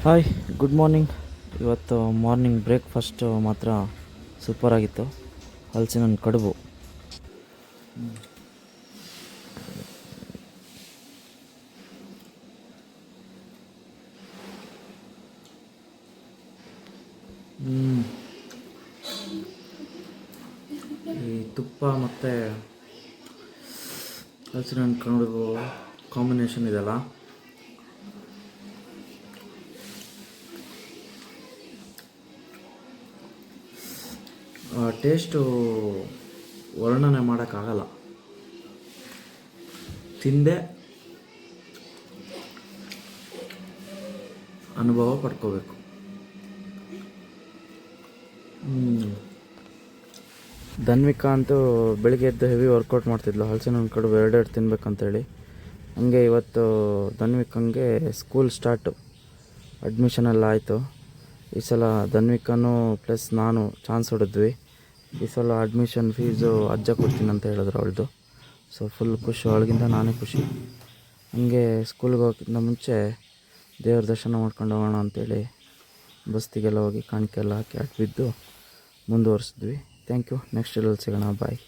Hi, good morning. ಇವತ್ತು morning breakfast ಮಾತ್ರ ಸೂಪರಾಗಿತ್ತು. ಹಲಸಿನ ಕಡುಬು. ಈ ತುಪ್ಪ ಮತ್ತು ಹಲಸಿನ ಕಡುಬು ಕಾಂಬಿನೇಷನ್ ಇದೆಯಲ್ಲ, ಟೇಸ್ಟು ವರ್ಣನೆ ಮಾಡೋಕ್ಕಾಗಲ್ಲ. ತಿಂದೆ ಅನುಭವ ಪಡ್ಕೋಬೇಕು. ಧನ್ವಿಕಾ ಅಂತೂ ಬೆಳಿಗ್ಗೆ ಎದ್ದು ಹೆವಿ ವರ್ಕೌಟ್ ಮಾಡ್ತಿದ್ಲು, ಹಲಸಿನ ಕಡುಬು ಎರಡೆರಡು ತಿನ್ಬೇಕಂತೇಳಿ. ಹಂಗೆ ಇವತ್ತು ಧನ್ವಿಕಂಗೆ ಸ್ಕೂಲ್ ಸ್ಟಾರ್ಟು, ಅಡ್ಮಿಷನ್ ಎಲ್ಲ ಆಯಿತು. ಈ ಸಲ ಧನ್ವಿಕನೂ ಪ್ಲಸ್ ನಾನು ಚಾನ್ಸ್ ಹೊಡೆದ್ವಿ. ಈ ಸಲ ಅಡ್ಮಿಷನ್ ಫೀಸು ಅಜ್ಜ ಕೊಡ್ತೀನಿ ಅಂತ ಹೇಳಿದ್ರು ಅವಳದು. ಸೊ ಫುಲ್ ಖುಷಿ, ಅವಳಿಗಿಂತ ನಾನೇ ಖುಷಿ. ಹಂಗೆ ಸ್ಕೂಲ್ಗೆ ಹೋಗೋಕ್ಕಿಂತ ಮುಂಚೆ ದೇವ್ರ ದರ್ಶನ ಮಾಡ್ಕೊಂಡು ಹೋಗೋಣ ಅಂತೇಳಿ ಬಸ್ತಿಗೆಲ್ಲ ಹೋಗಿ ಕಾಣಿಕೆ ಎಲ್ಲ ಹಾಕಿ ಬಿದ್ದು ಮುಂದುವರಿಸಿದ್ವಿ. Thank you. ನೆಕ್ಸ್ಟ್ ಎಲ್ಲಲ್ಲಿ ಸಿಗೋಣ. ಬಾಯ್.